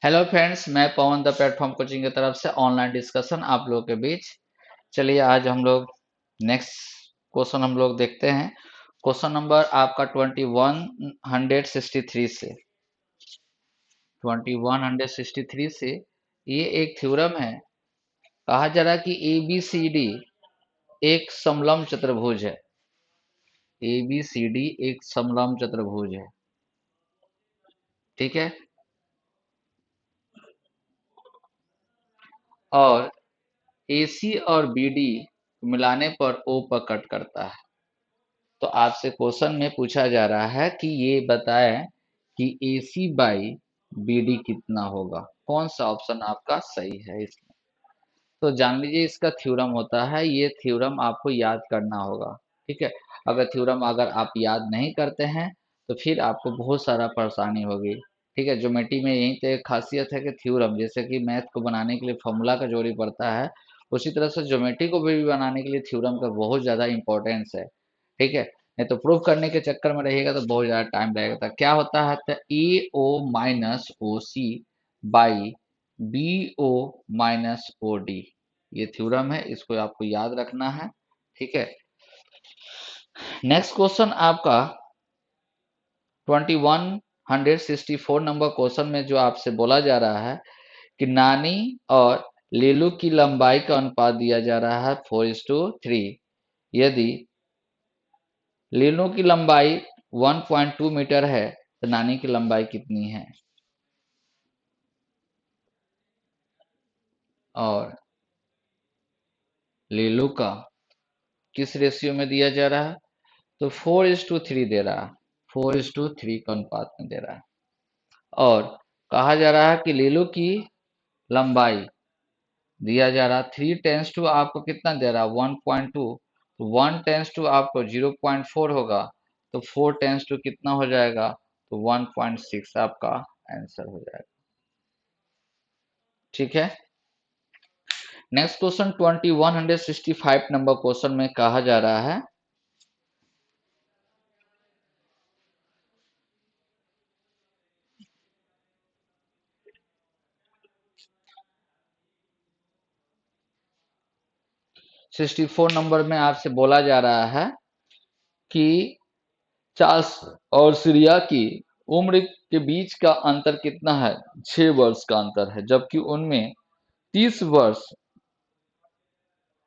Hello friends, मैं पवन the platform coaching की तरफ से ऑनलाइन डिस्कशन आप लोगों के बीच। चलिए आज हम लोग नेक्स्ट क्वेश्चन हम लोग देखते हैं। क्वेश्चन नंबर आपका 2163 से 2163 से ये एक थ्योरम है। कहा जा रहा है कि ए बी सी डी एक समलंब चतुर्भुज है। ए बी सी डी एक समलंब चतुर्भुज है। ठीक है। और ए सी और बी डी मिलाने पर ओ पर कट करता है। तो आपसे क्वेश्चन में पूछा जा रहा है कि ये बताएं कि ए सी बाई बी डी कितना होगा। कौन सा ऑप्शन आपका सही है इसमें। तो जान लीजिए इसका थ्योरम होता है। ये थ्योरम आपको याद करना होगा। ठीक है। अगर थ्योरम अगर आप याद नहीं करते हैं तो फिर आपको बहुत सारा परेशानी होगी। ठीक है। ज्योमेट्री में यही तो एक खासियत है कि थ्योरम, जैसे कि मैथ को बनाने के लिए फॉर्मूला का जरूरी पड़ता है, उसी तरह से ज्योमेट्री को भी बनाने के लिए थ्योरम का बहुत ज़्यादा इंपॉर्टेंस है। ठीक है। नहीं तो प्रूफ करने के चक्कर में रहिएगा तो बहुत ज़्यादा टाइम लगेगा। तो क्या होता है, तो A O minus O C by B O minus O D, ये थ्योरम है। इसको आपको याद रखना है। ठीक है। नेक्स्ट क्वेश्चन आपका 2164 नंबर क्वेश्चन में जो आपसे बोला जा रहा है कि नानी और लीलू की लंबाई का अनुपात दिया जा रहा है 4:3। यदि लीलू की लंबाई 1.2 मीटर है तो नानी की लंबाई कितनी है। और लीलू का किस रेशियो में दिया जा रहा है, तो 4:3 दे रहा है। 4:3 का अनुपात में दे रहा है। और कहा जा रहा है कि लीलू की लंबाई दिया जा रहा है 3 टेंस टू आपको कितना दे रहा है 1.2। तो 1 टेंस टू आपको 0.4 होगा। तो 4 टेंस टू कितना हो जाएगा, तो 1.6 आपका आंसर हो जाएगा। ठीक है। नेक्स्ट क्वेश्चन 2165 नंबर क्वेश्चन में कहा जा रहा है 64 नंबर में आपसे बोला जा रहा है कि चार्ल्स और सीरिया की उम्र के बीच का अंतर कितना है। 6 वर्ष का अंतर है, जबकि उनमें 30 वर्ष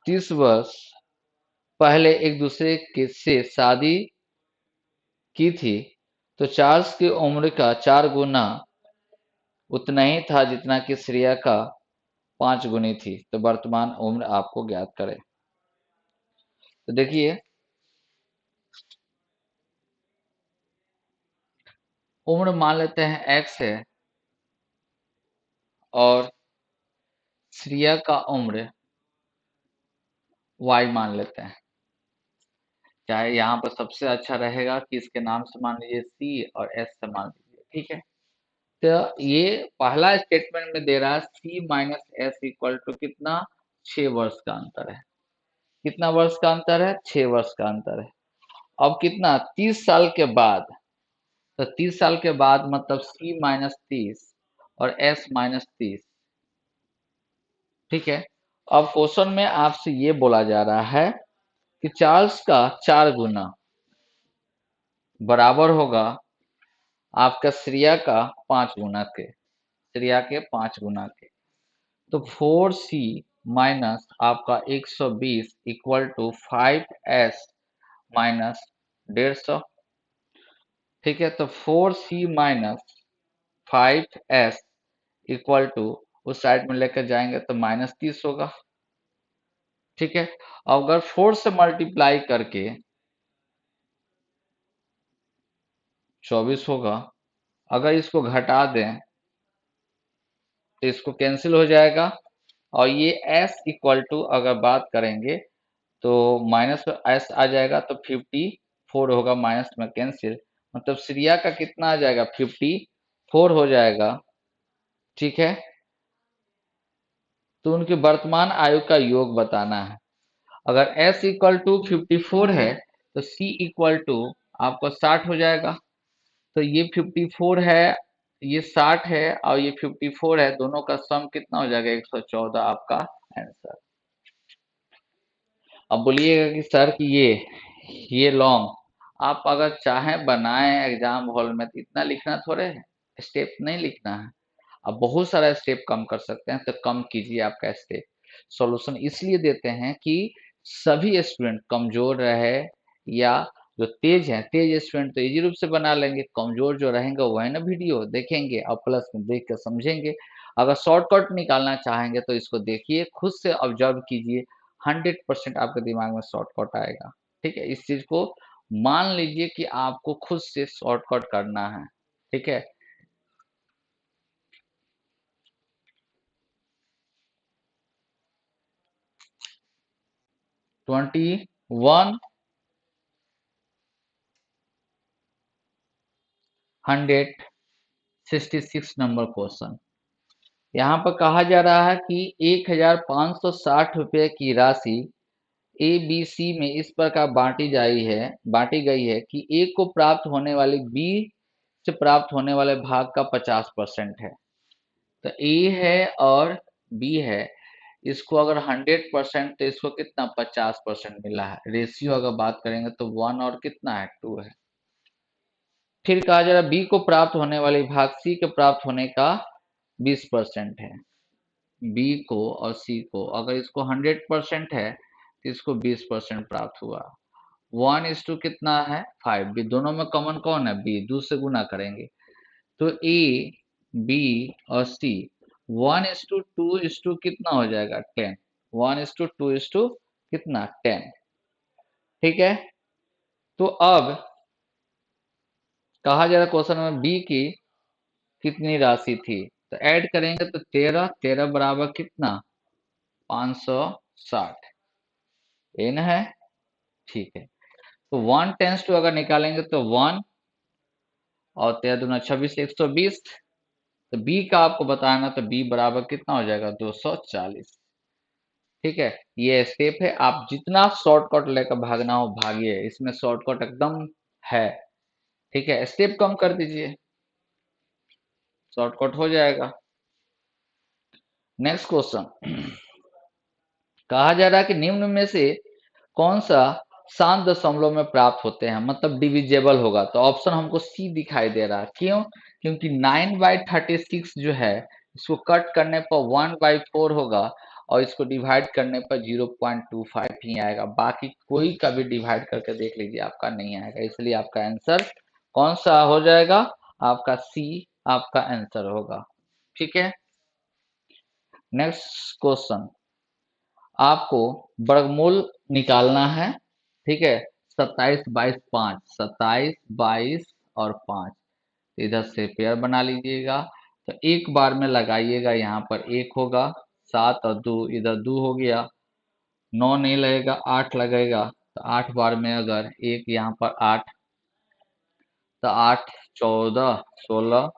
30 वर्ष पहले एक दूसरे के से शादी की थी। तो चार्ल्स की उम्र का 4 गुना उतना ही था जितना कि सीरिया का 5 गुनी थी। तो वर्तमान उम्र आपको ज्ञात करें। तो देखिए, उम्र मान लेते हैं एक्स है और सीरिया का उम्र वाई मान लेते हैं। चाहे यहाँ पर सबसे अच्छा रहेगा कि इसके नाम से मान लीजिए सी और एस से मान लीजिए। ठीक है। तो ये पहला स्टेटमेंट में दे रहा है सी माइनस एस इक्वल टू कितना, 6 वर्ष का अंतर है। कितना वर्ष का अंतर है, 6 वर्ष का अंतर है। अब कितना, 30 साल के बाद। तो 30 साल के बाद मतलब सी माइनस 30 और एस माइनस 30। ठीक है। अब क्वेश्चन में आपसे ये बोला जा रहा है कि चार्ल्स का 4 गुना बराबर होगा आपका श्रेया का 5 गुना के, श्रेया के 5 गुना के। तो 4C माइनस आपका 120 इक्वल टू 5S माइनस 150। ठीक है। तो 4C minus 5S equal to उस साइड में लेकर जाएंगे तो -30 होगा। ठीक है। अगर 4 से मल्टीप्लाई करके 24 होगा। अगर इसको घटा दें तो इसको कैंसिल हो जाएगा। और ये s इक्वल टू अगर बात करेंगे तो माइनस s आ जाएगा तो 54 होगा, माइनस में कैंसिल। मतलब सीरिया का कितना आ जाएगा, 54 हो जाएगा। ठीक है। तो उनकी वर्तमान आयु का योग बताना है। अगर s इक्वल टू 54 है तो c इक्वल टू आपको 60 हो जाएगा। तो ये 54 है ये 60 है और ये 54 है, दोनों का सम कितना हो जाएगा? 114 आपका आंसर। अब बोलिएगा कि सर कि ये लॉन्ग आप अगर चाहें बनाएं एग्जाम हॉल में तो इतना लिखना थोड़े है, स्टेप नहीं लिखना है। आप बहुत सारा स्टेप कम कर सकते हैं, तो कम कीजिए आपका स्टेप। सॉल्यूशन इसलिए देते हैं कि सभी स्टूडेंट कमजोर रहे या जो तेज हैं, तेज स्टूडेंट तो इजी रूप से बना लेंगे, कमजोर जो रहेंगे वही ना वीडियो देखेंगे और प्लस में देख कर समझेंगे। अगर शॉर्टकट निकालना चाहेंगे तो इसको देखिए, खुद से ऑब्जर्व कीजिए, 100% आपके दिमाग में शॉर्टकट आएगा। ठीक है, इस चीज को मान लीजिए कि आपको खुद से शॉर्टकट करना है। ठीक है, 2166 नंबर क्वेश्चन। यहाँ पर कहा जा रहा है कि 1560 रुपये की राशि ए बी सी में इस प्रकार बांटी गई है कि ए को प्राप्त होने वाली बी से प्राप्त होने वाले भाग का 50% है। तो ए है और बी है, इसको अगर 100% तो इसको कितना 50% मिला है। रेशियो अगर बात करेंगे तो 1 और कितना है 2 है। फिर कहा जा रहा है बी को प्राप्त होने वाली भाग सी के प्राप्त होने का 20% है। बी को और सी को अगर इसको 100% है तो इसको 20% प्राप्त हुआ। 1:2 कितना है 5, बी दोनों में कॉमन कौन है बी, 2 से गुना करेंगे तो ए बी और सी 1:2 कितना हो जाएगा 10। 1:2 कितना 10। ठीक है, तो अब कहा जा रहा क्वेश्चन में बी की कितनी राशि थी, तो ऐड करेंगे तो 13, 13 बराबर कितना 560 एन है। ठीक है, तो 1 टेंस टू अगर निकालेंगे तो 1 और 13 दूना 26 120। तो बी का आपको बताना, तो बी बराबर कितना हो जाएगा 240। ठीक है, ये स्टेप है, आप जितना शॉर्टकट लेकर भागना हो भागिए, इसमें शॉर्टकट एकदम है। ठीक है, स्टेप कम कर दीजिए, शॉर्टकट हो जाएगा। नेक्स्ट क्वेश्चन कहा जा रहा है कि निम्न में से कौन सा शांत दशमलव में प्राप्त होते हैं, मतलब डिविजेबल होगा। तो ऑप्शन हमको सी दिखाई दे रहा है, क्यों? क्योंकि 9/36 जो है इसको कट करने पर 1/4 होगा और इसको डिवाइड करने पर 0.25 ही आएगा, बाकी कोई का भी डिवाइड करके देख लीजिए आपका नहीं आएगा। इसलिए आपका आंसर कौन सा हो जाएगा? आपका सी आपका आंसर होगा। ठीक है, नेक्स्ट क्वेश्चन आपको वर्गमूल निकालना है। ठीक है, 27 22 5, 27 22 और 5 इधर से पेयर बना लीजिएगा। तो एक बार में लगाइएगा, यहाँ पर एक होगा, 7 और 2 इधर 2 हो गया, 9 नहीं लगेगा 8 लगेगा। तो 8 बार में अगर एक यहाँ पर 8, तो 8 14 16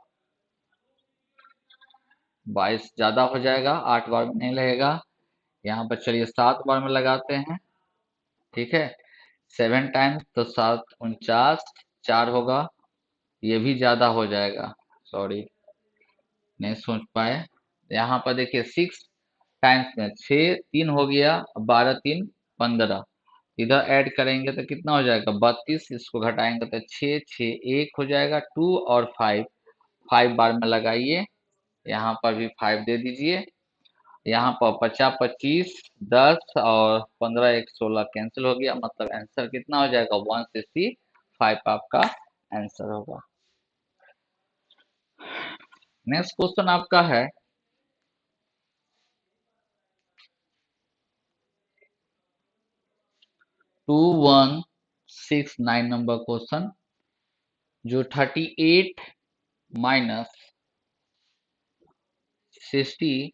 22 ज्यादा हो जाएगा, 8 बार में नहीं लगेगा। यहाँ पर चलिए 7 बार में लगाते हैं। ठीक है, 7 टाइम्स तो 7 49 4 होगा, ये भी ज्यादा हो जाएगा, सॉरी नहीं सोच पाए। यहाँ पर देखिए 6 टाइम्स में 6 3 हो गया, 12 3 15, इधर ऐड करेंगे तो कितना हो जाएगा 32, इसको घटाएंगे तो 6 6 1 हो जाएगा। 2 और 5 5 बार में लगाइए, यहाँ पर भी 5 दे दीजिए। यहाँ पर 50 25 10 और 15 1 16 कैंसिल हो गया, मतलब आंसर कितना हो जाएगा 165 आपका आंसर होगा। नेक्स्ट क्वेश्चन आपका है 2169 नंबर क्वेश्चन, जो 38 minus 60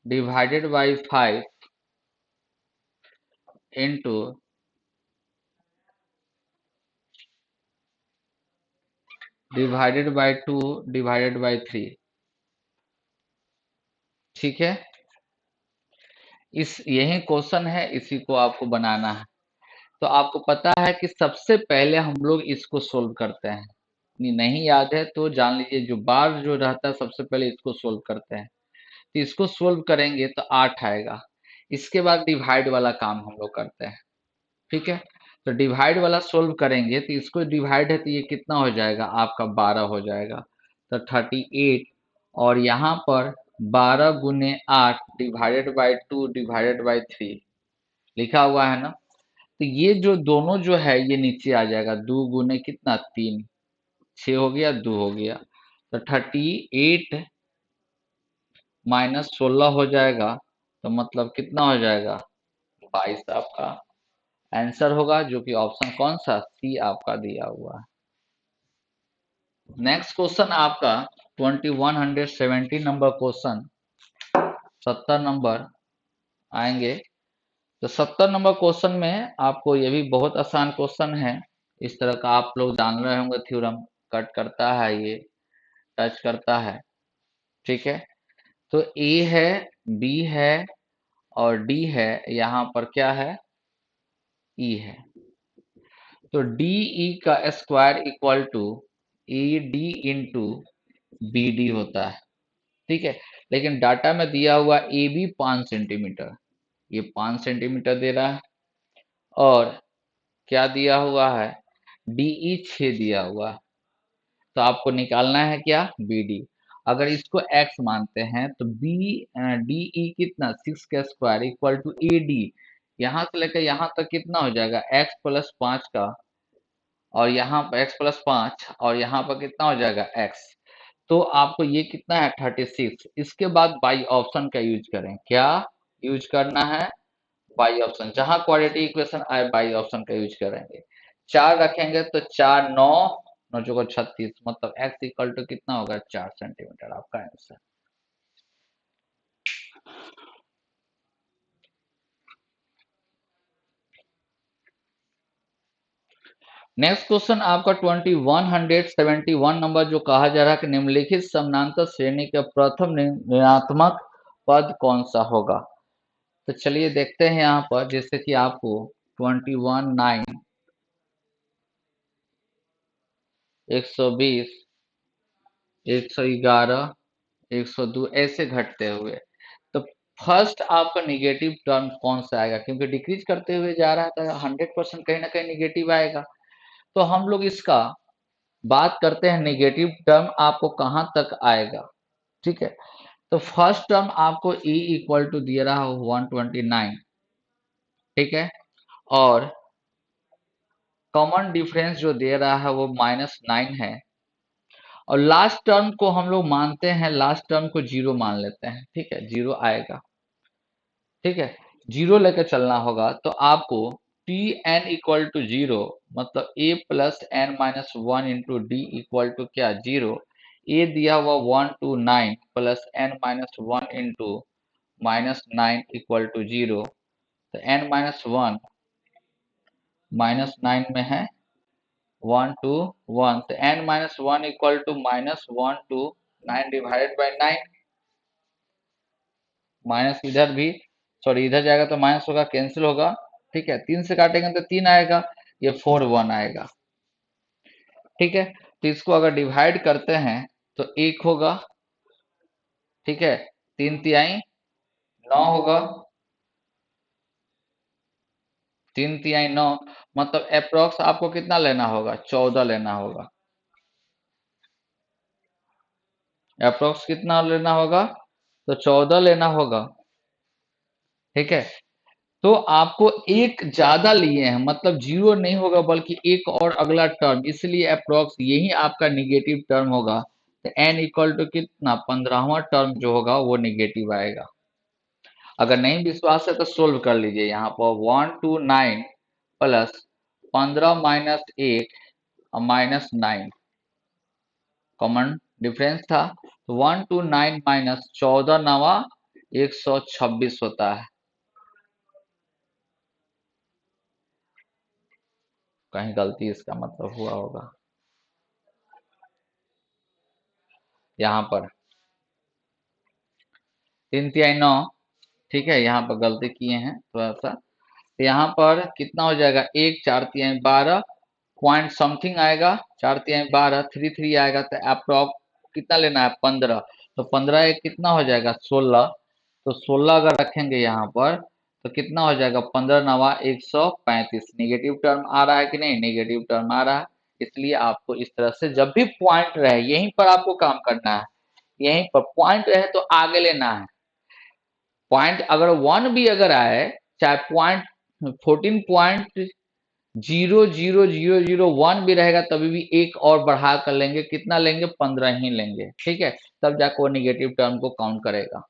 divided by 5 into divided by 2 divided by 3। ठीक है, इस यही क्वेश्चन है, इसी को आपको बनाना है। तो आपको पता है कि सबसे पहले हम लोग इसको सोल्व करते हैं। नहीं याद है तो जान लीजिए, जो बार जो रहता है सबसे पहले इसको सोल्व करते हैं। तो इसको सोल्व करेंगे तो 8 आएगा। इसके बाद डिवाइड वाला काम हम लोग करते हैं। ठीक है, तो डिवाइड वाला सोल्व करेंगे तो इसको डिवाइड है तो ये कितना हो जाएगा आपका 12 हो जाएगा। तो 38, और यहाँ पर 12 गुने 8 डिवाइडेड बाई 2 डिवाइडेड बाई 3 लिखा हुआ है ना। तो ये जो दोनों जो है ये नीचे आ जाएगा, 2 गुने कितना 3, 6 हो गया, 2 हो गया। तो 38 माइनस 16 हो जाएगा, तो मतलब कितना हो जाएगा 22 आपका आंसर होगा, जो कि ऑप्शन कौन सा सी आपका दिया हुआ है। नेक्स्ट क्वेश्चन आपका 2170 नंबर क्वेश्चन, 70 नंबर आएंगे। तो 70 नंबर क्वेश्चन में आपको ये भी बहुत आसान क्वेश्चन है। इस तरह का आप लोग जान रहे होंगे, थ्योरम कट करता है, ये टच करता है। ठीक है, तो ए है, बी है और डी है, यहाँ पर क्या है ई है। तो डी ई का square equal to A D into B D होता है। ठीक है, लेकिन डाटा में दिया हुआ ए बी 5 सेंटीमीटर, ये 5 सेंटीमीटर दे रहा है, और क्या दिया हुआ है डी ई 6 दिया हुआ है। तो आपको निकालना है क्या बी डी। अगर इसको x मानते हैं तो बी डी ई कितना 6 का square equal to A D, यहाँ से लेकर यहाँ तक कितना हो जाएगा x प्लस 5 का, और यहाँ पर x प्लस 5 और यहाँ पर कितना हो जाएगा x। तो आपको ये कितना है 36। इसके बाद बाई ऑप्शन का यूज करें, क्या यूज करना है बाई ऑप्शन, जहां क्वाड्रेटिक इक्वेशन आए बाई ऑप्शन का यूज करेंगे। 4 रखेंगे तो 4 9 9 चौको 36, मतलब x इक्वल टू कितना होगा 4 सेंटीमीटर आपका आंसर। नेक्स्ट क्वेश्चन आपका 2171 नंबर, जो कहा जा रहा है कि निम्नलिखित समानांतर श्रेणी के प्रथम ऋणात्मक पद कौन सा होगा। तो चलिए देखते हैं यहाँ पर, जैसे कि आपको 21 9 120 111 102 ऐसे घटते हुए। तो फर्स्ट आपका निगेटिव टर्म कौन सा आएगा, क्योंकि डिक्रीज करते हुए जा रहा था 100% कहीं ना कहीं निगेटिव आएगा। तो हम लोग इसका बात करते हैं निगेटिव टर्म आपको कहां तक आएगा। ठीक है, तो फर्स्ट टर्म आपको e इक्वल टू दिया रहा हो 129। ठीक है, और कॉमन डिफरेंस जो दे रहा है वो -9 है, और लास्ट टर्म को हम लोग मानते हैं, लास्ट टर्म को 0 मान लेते हैं। ठीक है, 0 आएगा। ठीक है, 0 लेकर चलना होगा, तो आपको टी एन इक्वल टू 0, मतलब a plus N minus 1 into D equal to क्या 0। ए दिया हुआ 129 plus N minus 1 into -9 equal to 0। तो एन माइनस 1 -9 में है 1 2 1, तो N minus 1 equal to -1 2 9 divided by 9। Minus इधर भी, सॉरी इधर जाएगा तो माइनस होगा, कैंसिल होगा। ठीक है, 3 से काटेंगे तो 3 आएगा, ये 4 1 आएगा। ठीक है, तो इसको अगर डिवाइड करते हैं तो 1 होगा। ठीक है, 3 तिहाई 9 होगा, 3 तिहाई 9, मतलब अप्रोक्स आपको कितना लेना होगा 14 लेना होगा। अप्रोक्स कितना लेना होगा तो 14 लेना होगा। ठीक है, तो आपको एक ज्यादा लिए हैं, मतलब 0 नहीं होगा बल्कि एक और अगला टर्म, इसलिए अप्रोक्स यही आपका निगेटिव टर्म होगा। तो n इक्वल टू कितना 15वां टर्म जो होगा वो निगेटिव आएगा। अगर नहीं विश्वास है तो सोल्व कर लीजिए। यहाँ पर 129 प्लस 15 माइनस 1 -9 कॉमन डिफरेंस था, तो 129 माइनस 14 नवा 126 होता है। कहीं गलती इसका मतलब हुआ होगा यहाँ पर, 3 तिहाई 9। ठीक है, यहाँ पर गलती किए हैं थोड़ा सा, तो यहाँ पर कितना हो जाएगा 1 4 तिहाई 12 पॉइंट समथिंग आएगा, 4 तिहाई 12, 3 3 आएगा तो अप्रॉक्स कितना लेना है 15। तो 15 एक कितना हो जाएगा 16। तो 16 अगर रखेंगे यहाँ पर तो कितना हो जाएगा 15 नवा 135। निगेटिव टर्म आ रहा है कि नहीं, निगेटिव टर्म आ रहा है। इसलिए आपको इस तरह से जब भी पॉइंट रहे यहीं पर आपको काम करना है, यहीं पर पॉइंट रहे तो आगे लेना है। पॉइंट अगर 1 भी अगर आए, चाहे पॉइंट 14.00001 भी रहेगा तभी भी एक और बढ़ा कर लेंगे, कितना लेंगे 15 ही लेंगे, ठीक है। तब जाकर वो निगेटिव टर्म को काउंट करेगा।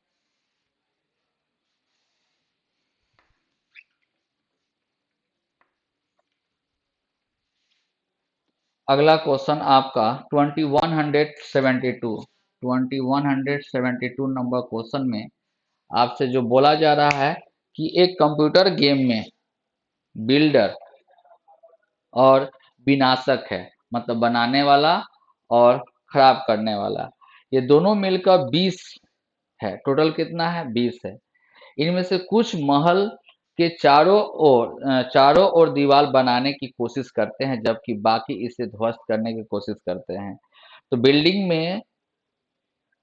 अगला क्वेश्चन आपका 2172 नंबर क्वेश्चन में आपसे जो बोला जा रहा है कि एक कंप्यूटर गेम में बिल्डर और विनाशक है, मतलब बनाने वाला और खराब करने वाला, ये दोनों मिलकर 20 है। टोटल कितना है 20 है। इनमें से कुछ महल के चारों ओर दीवार बनाने की कोशिश करते हैं जबकि बाकी इसे ध्वस्त करने की कोशिश करते हैं। तो बिल्डिंग में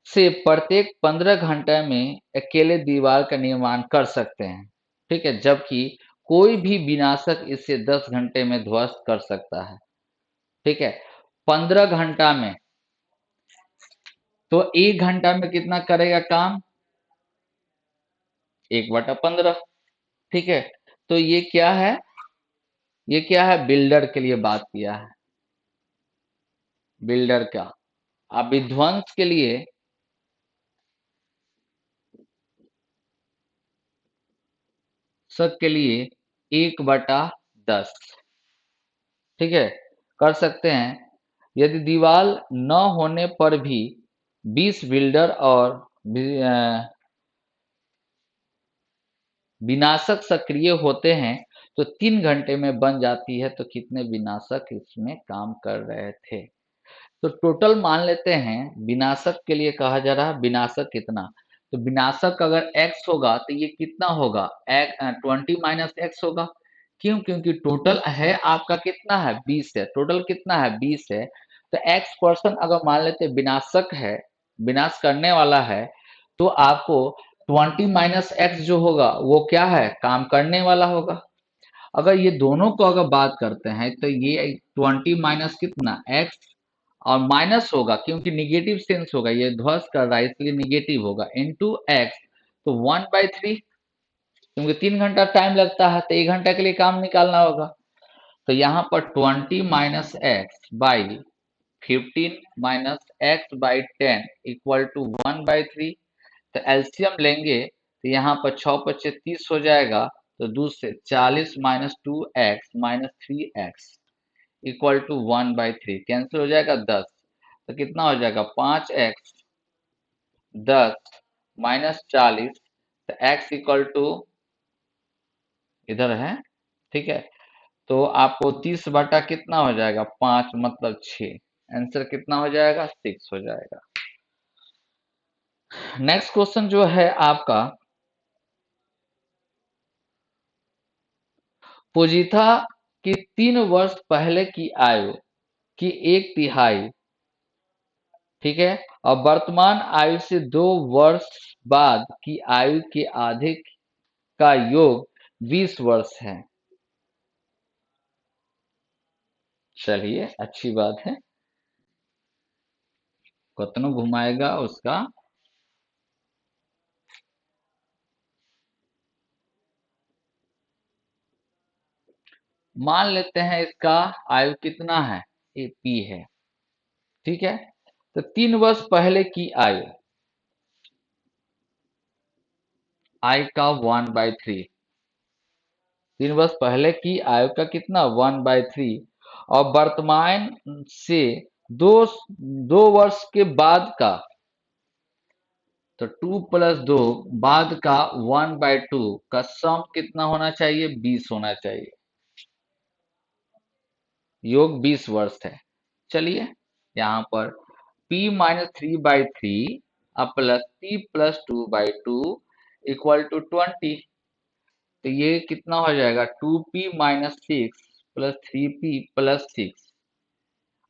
से प्रत्येक 15 घंटे में अकेले दीवार का निर्माण कर सकते हैं, ठीक है, जबकि कोई भी विनाशक इसे 10 घंटे में ध्वस्त कर सकता है, ठीक है। 15 घंटा में, तो 1 घंटा में कितना करेगा काम 1/15, ठीक है। तो ये क्या है, ये क्या है बिल्डर के लिए बात किया है। बिल्डर का आप विध्वंस के लिए सबके लिए 1/10, ठीक है, कर सकते हैं। यदि दीवार न होने पर भी 20 बिल्डर और विनाशक सक्रिय होते हैं तो 3 घंटे में बन जाती है। तो कितने विनाशक इसमें काम कर रहे थे, तो टोटल मान लेते हैं विनाशक के लिए कहा जा रहा है विनाशक कितना। तो विनाशक अगर x होगा तो ये कितना होगा 20 - x होगा। क्यों, क्योंकि टोटल है आपका कितना है 20 है, टोटल कितना है 20 है। तो x% अगर मान लेते विनाशक है, विनाश करने वाला है, तो आपको 20 - x जो होगा वो क्या है काम करने वाला होगा। अगर ये दोनों को अगर बात करते हैं तो ये 20 माइनस कितना x और माइनस होगा क्योंकि निगेटिव सेंस होगा, ये ध्वस्त कर रहा है इसलिए निगेटिव होगा, इनटू x। तो 1/3, क्योंकि 3 घंटा टाइम लगता है तो 1 घंटा के लिए काम निकालना होगा। तो यहाँ पर 20 - x/15 - x/10 इक्वल टू 1/3। तो एलसीएम लेंगे तो यहाँ पर 6×5 = 30 हो जाएगा। तो दूसरे 40 - 2x - 3x equal to 1/3 cancel हो जाएगा 10। तो कितना हो जाएगा 5x 10 - 40, तो x इक्वल टू इधर है, ठीक है। तो आपको 30 बटा कितना हो जाएगा 5 मतलब 6, आंसर कितना हो जाएगा 6 हो जाएगा। नेक्स्ट क्वेश्चन जो है आपका पुजिथा की 3 वर्ष पहले की आयु की 1/3, ठीक है, और वर्तमान आयु से 2 वर्ष बाद की आयु के आधे का योग 20 वर्ष है। चलिए अच्छी बात है, कतनो घुमाएगा उसका। मान लेते हैं इसका आयु कितना है ए पी है, ठीक है। तो 3 वर्ष पहले की आयु आई का 1/3, 3 वर्ष पहले की आयु का कितना 1/3, और वर्तमान से दो 2 वर्ष के बाद का, तो 2 + 2 बाद का 1/2 का सम कितना होना चाहिए 20 होना चाहिए, योग 20 वर्ष है। चलिए यहाँ पर p - 3/3 plus p + 2/2 equal to 20। तो ये कितना हो जाएगा 2p - 6 + 3p + 6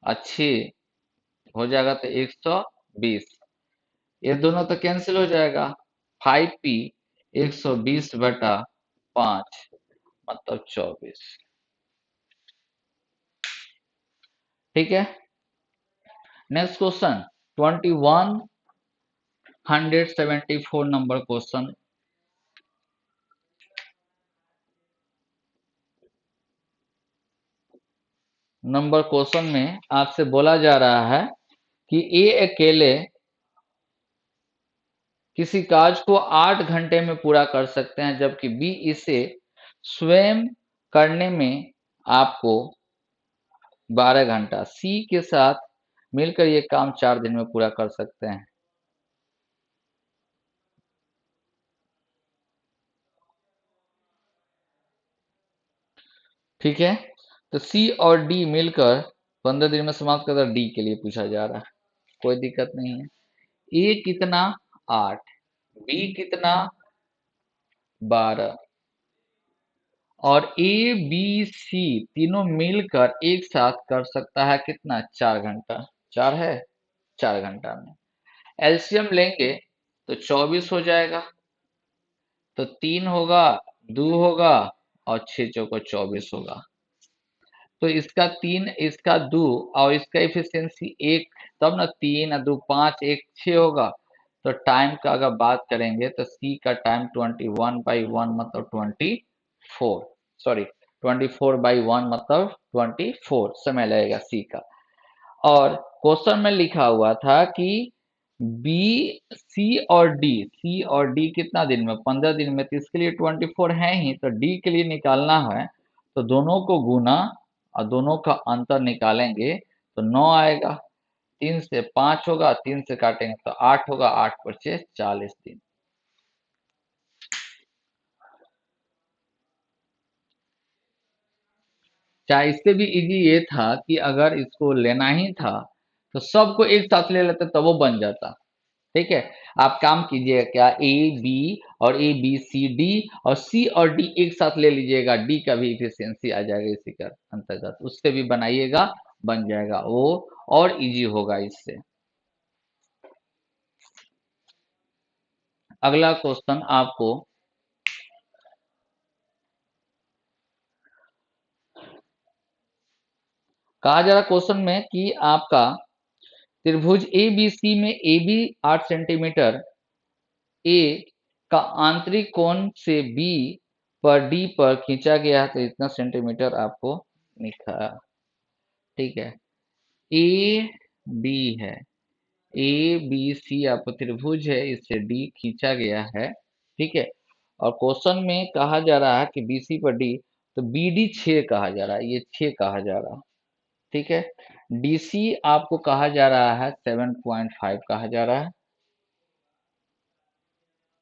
अच्छी हो जाएगा तो 120। ये दोनों तो कैंसिल हो जाएगा। 5p 120/5 मतलब 24। ठीक है। Next question 2174 number question. Number question में आपसे बोला जा रहा है कि ए अकेले किसी काज को 8 घंटे में पूरा कर सकते हैं, जबकि बी इसे स्वयं करने में आपको 12 घंटा, सी के साथ मिलकर ये काम 4 दिन में पूरा कर सकते हैं। ठीक है। तो सी और डी मिलकर 15 दिन में समाप्त कर, डी के लिए पूछा जा रहा है, कोई दिक्कत नहीं है। ए कितना 8, बी कितना 12 और ए बी सी तीनों मिलकर एक साथ कर सकता है कितना 4 घंटा। 4 है, 4 घंटा में एलसीएम लेंगे तो 24 हो जाएगा। तो 3 होगा, 2 होगा और 6 चौको 24 होगा। तो इसका 3, इसका 2 और इसका एफिशिएंसी 1, तब ना 3 और 2 5, 1 6 होगा। तो टाइम का अगर बात करेंगे तो सी का टाइम 21/1 मतलब 24, सॉरी 24/1 मतलब 24 समय लगेगा सी का। और क्वेश्चन में लिखा हुआ था कि बी सी और डी कितना दिन में 15 दिन में, तो इसके लिए 24 है ही, तो डी के लिए निकालना है तो दोनों को गुना और दोनों का अंतर निकालेंगे तो 9 आएगा। 3 से 5 होगा, 3 से काटेंगे तो 8 होगा, 8 पचे 40 दिन। चाहे इससे भी इजी ये था कि अगर इसको लेना ही था तो सबको एक साथ ले लेते तब वो बन जाता। ठीक है। आप काम कीजिएगा क्या, ए बी और ए बी सी डी और सी और डी एक साथ ले लीजिएगा, डी का भी इफिशियंसी आ जाएगा इसी का अंतर्गत, उससे भी बनाइएगा, बन जाएगा वो, और इजी होगा इससे। अगला क्वेश्चन आपको कहा जा रहा क्वेश्चन में कि आपका त्रिभुज ए बी सी में ए बी 8 सेंटीमीटर, ए का आंतरिक कोण से बी पर डी पर खींचा गया है, तो इतना सेंटीमीटर आपको लिखा। ठीक है। ए बी है, ए बी सी आपको त्रिभुज है, इससे डी खींचा गया है। ठीक है। और क्वेश्चन में कहा जा रहा है कि बीसी पर डी, तो बी डी 6 कहा जा रहा है, ये 6 कहा जा रहा है। ठीक है। डीसी आपको कहा जा रहा है 7.5 कहा जा रहा है।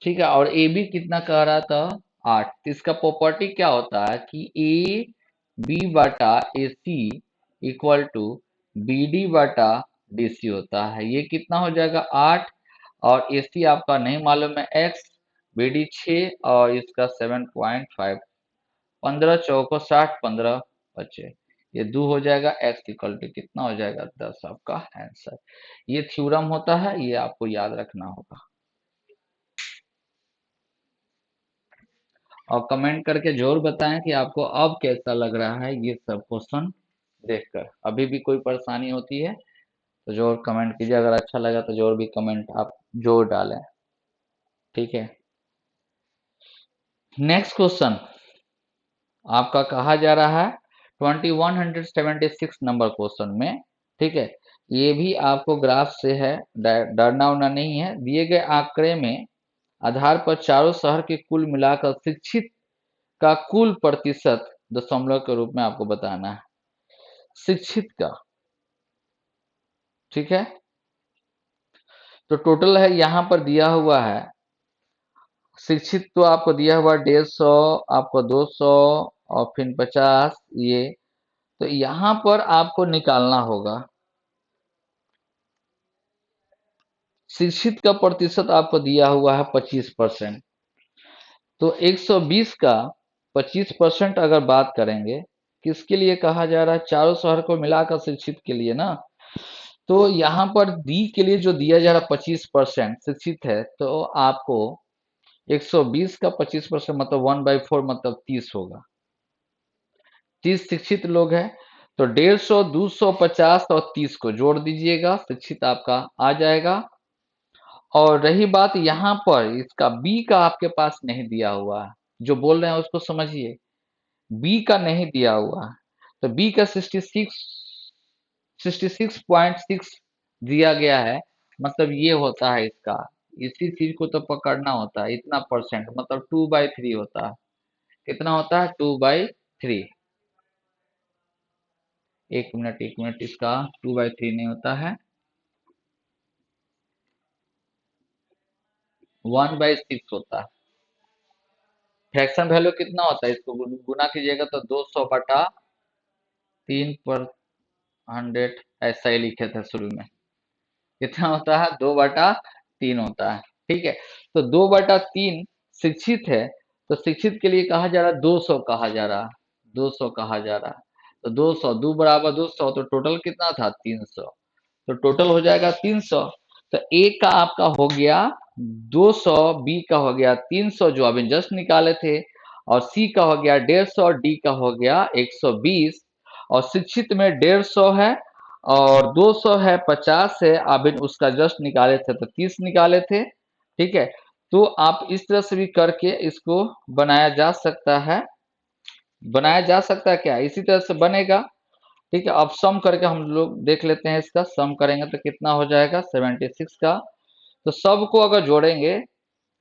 ठीक है। और ए बी कितना कह रहा था 8। तो इसका प्रॉपर्टी क्या होता है कि ए बी बटा ए सी इक्वल टू बी डी बटा डी सी होता है। ये कितना हो जाएगा 8, और ए सी आपका नहीं मालूम है x, बी डी 6 और इसका 7.5, 15 चौको 60, 15 बचे, ये 2 हो जाएगा, x इक्वल टू कितना हो जाएगा 10 आपका आंसर। ये थ्योरम होता है, ये आपको याद रखना होगा। और कमेंट करके जरूर बताएं कि आपको अब कैसा लग रहा है ये सब क्वेश्चन देखकर। अभी भी कोई परेशानी होती है तो जरूर कमेंट कीजिए, अगर अच्छा लगा तो जरूर भी कमेंट आप जरूर डालें। ठीक है। नेक्स्ट क्वेश्चन आपका कहा जा रहा है 2176 नंबर क्वेश्चन में। ठीक है। ये भी आपको ग्राफ से है, डरना उड़ना नहीं है। दिए गए आंकड़े में आधार पर चारों शहर के कुल मिलाकर शिक्षित का कुल प्रतिशत दशमलव के रूप में आपको बताना है, शिक्षित का। ठीक है। तो टोटल है यहाँ पर दिया हुआ है, शिक्षित तो आपको दिया हुआ 150, आपको 200 और फिर 50, ये तो यहाँ पर आपको निकालना होगा शिक्षित का प्रतिशत, आपको दिया हुआ है 25%। तो 120 का 25% अगर बात करेंगे किसके लिए कहा जा रहा है? चारों शहर को मिलाकर शिक्षित के लिए ना। तो यहाँ पर डी के लिए जो दिया जा रहा 25% शिक्षित है, तो आपको 120 का 25% मतलब 1/4 मतलब 30 होगा। 30 शिक्षित लोग हैं, तो 150, 250 और 30 को जोड़ दीजिएगा, शिक्षित आपका आ जाएगा। और रही बात यहाँ पर इसका बी का आपके पास नहीं दिया हुआ है, जो बोल रहे हैं उसको समझिए। बी का नहीं दिया हुआ है, तो बी का 66.6 दिया गया है, मतलब ये होता है इसका। इसी चीज को तो पकड़ना होता है, इतना परसेंट मतलब 2/3 होता है। कितना होता है? 2/3। एक मिनट, इसका 2/3 नहीं होता है, 1/6 होता है। फ्रैक्शन वैल्यू कितना होता है? इसको गुना कीजिएगा तो 200/3/100 ऐसा ही लिखे थे शुरू में। कितना होता है? 2/3 होता है। ठीक है, तो 2/3 शिक्षित है, तो शिक्षित के लिए कहा जा रहा है 200 कहा जा रहा है, 200 कहा जा रहा है। तो 200 2 बराबर 200, तो टोटल कितना था? 300। तो टोटल हो जाएगा 300। तो ए का आपका हो गया 200, बी का हो गया 300 जो अभी जस्ट निकाले थे, और सी का हो गया 150 और डी का हो गया 120। और शिक्षित में 150 है और 200 है, 50 है, अभी उसका जस्ट निकाले थे तो 30 निकाले थे। ठीक है, तो आप इस तरह से भी करके इसको बनाया जा सकता है। बनाया जा सकता है क्या? इसी तरह से बनेगा। ठीक है, अब सम करके हम लोग देख लेते हैं, इसका सम करेंगे तो कितना हो जाएगा 76 का। तो सबको अगर जोड़ेंगे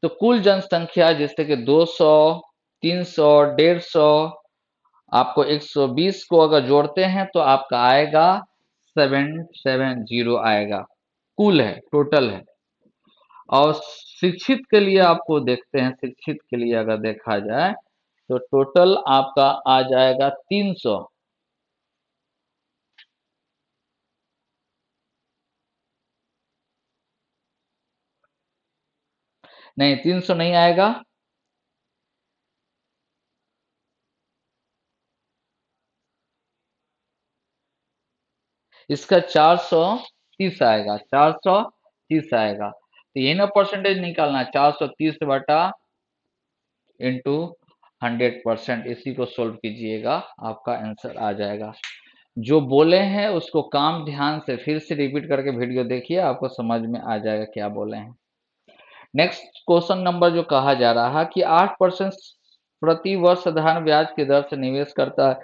तो कुल जनसंख्या जैसे कि 200, 300, 150, आपको 120 को अगर जोड़ते हैं तो आपका आएगा 770 आएगा। कुल है, टोटल है। और शिक्षित के लिए आपको देखते हैं, शिक्षित के लिए अगर देखा जाए तो टोटल आपका आ जाएगा 300। नहीं, 300 नहीं आएगा। इसका 430 आएगा, 430 आएगा। तो ये ना परसेंटेज निकालना, 430/(100%), इसी को सोल्व कीजिएगा, आपका आंसर आ जाएगा। जो बोले हैं उसको काम ध्यान से फिर से रिपीट करके वीडियो देखिए, आपको समझ में आ जाएगा क्या बोले हैं। नेक्स्ट क्वेश्चन नंबर जो कहा जा रहा है कि 8% प्रति वर्ष साधारण ब्याज की दर से निवेश करता है,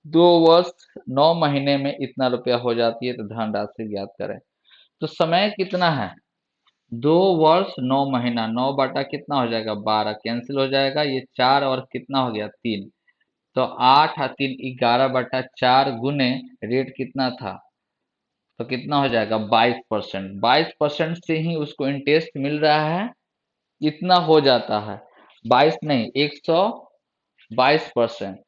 2 वर्ष 9 महीने में इतना रुपया हो जाती है, तो धनराशि ज्ञात करें। तो समय कितना है? 2 वर्ष 9 महीना, 9 बटा कितना हो जाएगा? 12, कैंसिल हो जाएगा, ये 4 और कितना हो गया? 3। तो 8 और 3 11/4 गुने रेट कितना था? तो कितना हो जाएगा? 22%। 22% से ही उसको इंटरेस्ट मिल रहा है, इतना हो जाता है। 22 नहीं, 122%।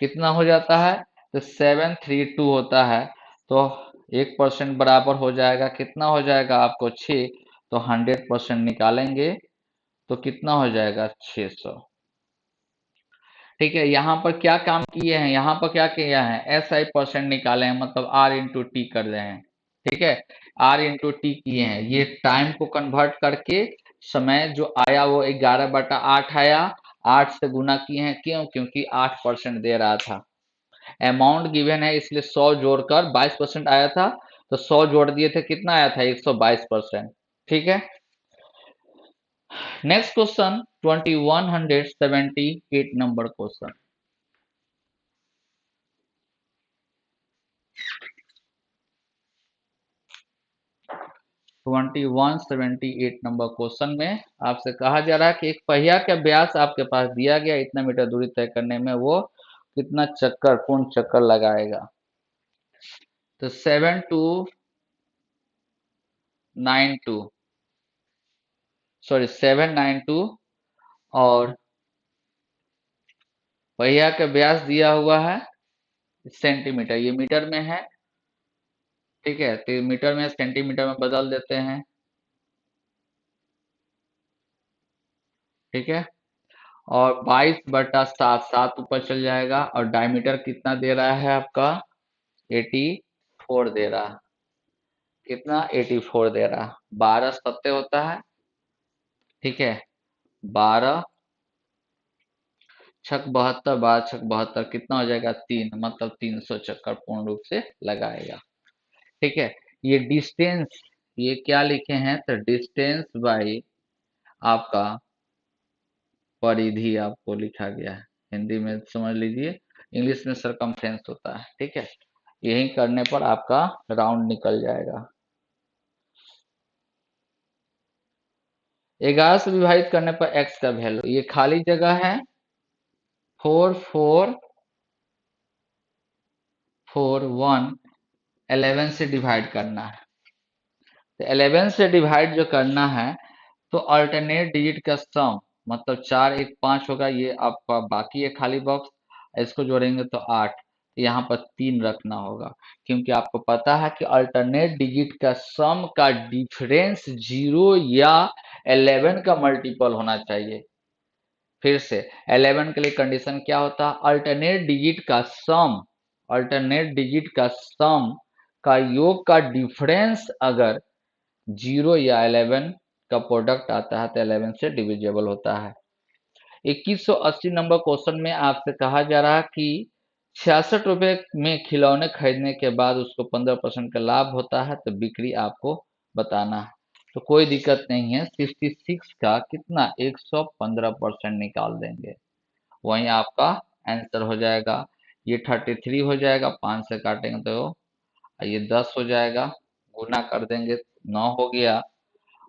कितना हो जाता है? तो 732 होता है। तो 1% बराबर हो जाएगा, कितना हो जाएगा आपको? 6। तो 100% निकालेंगे तो कितना हो जाएगा? 600। ठीक है, यहाँ पर क्या काम किए हैं? यहाँ पर क्या किया है? SI परसेंट निकाले हैं, मतलब R/T कर रहे हैं। ठीक है, R/T किए हैं, ये टाइम को कन्वर्ट करके समय जो आया वो 11/8 आया। 8 से गुना किए हैं, क्यों? क्योंकि 8% दे रहा था। अमाउंट गिवन है इसलिए 100 जोड़कर 22% आया था, तो 100 जोड़ दिए थे, कितना आया था? 122%। ठीक है, next question 2178 number question. 2178 number question में आपसे कहा जा रहा है कि एक पहिया का व्यास आपके पास दिया गया, इतना मीटर दूरी तय करने में वो कितना चक्कर, पूर्ण चक्कर लगाएगा? तो 7292, सॉरी 792, और पहिया का व्यास दिया हुआ है सेंटीमीटर, ये मीटर में है। ठीक है, तो मीटर में सेंटीमीटर में बदल देते हैं। ठीक है, और 22/7, 7 ऊपर चल जाएगा, और डायमीटर कितना दे रहा है आपका? 84 दे रहा। कितना? 84 दे रहा। 12 सत्ते होता है, ठीक है। 12 छक 72, 12 छक 72, कितना हो जाएगा? 3, मतलब 300 चक्कर पूर्ण रूप से लगाएगा, ठीक है। ये डिस्टेंस, ये क्या लिखे हैं? तो डिस्टेंस बाई आपका परिधि आपको लिखा गया है, हिंदी में समझ लीजिए, इंग्लिश में सरकमफ्रेंस होता है, ठीक है। यही करने पर आपका राउंड निकल जाएगा। 11 से विभाजित करने पर x का वैल्यू, ये खाली जगह है, 4441, 11 से डिवाइड करना है। तो 11 से डिवाइड जो करना है, तो अल्टरनेट डिजिट का सम, मतलब 4 1 5 होगा, ये आपका बाकी है खाली बॉक्स, इसको जोड़ेंगे तो 8, यहाँ पर 3 रखना होगा, क्योंकि आपको पता है कि अल्टरनेट डिजिट का सम का डिफरेंस 0 या 11 का मल्टीपल होना चाहिए। फिर से 11 के लिए कंडीशन क्या होता है? अल्टरनेट डिजिट का सम, अल्टरनेट डिजिट का सम का योग का डिफरेंस अगर 0 या 11 का प्रोडक्ट आता है तो 11 से डिविजिबल होता है। 2180 नंबर क्वेश्चन में आपसे कहा जा रहा है कि 66 रुपए में खिलौने खरीदने के बाद उसको 15% का लाभ होता है, तो बिक्री आपको बताना है। तो कोई दिक्कत नहीं है, 66 का कितना? 115% निकाल देंगे, वहीं आपका आंसर हो जाएगा। ये 33 हो जाएगा, 5 से काटेंगे तो ये 10 हो जाएगा, गुना कर देंगे, 9 हो गया,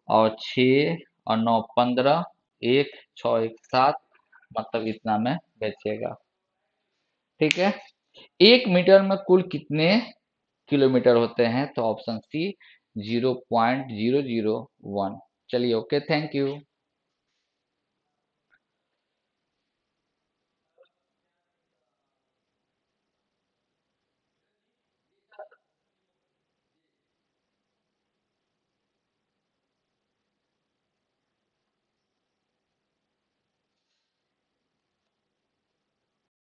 और 6 और 9 15, 1 6 1 7, मतलब इतना में बेचेगा, ठीक है। 1 मीटर में कुल कितने किलोमीटर होते हैं? तो ऑप्शन सी 0.001। चलिए, ओके, थैंक यू।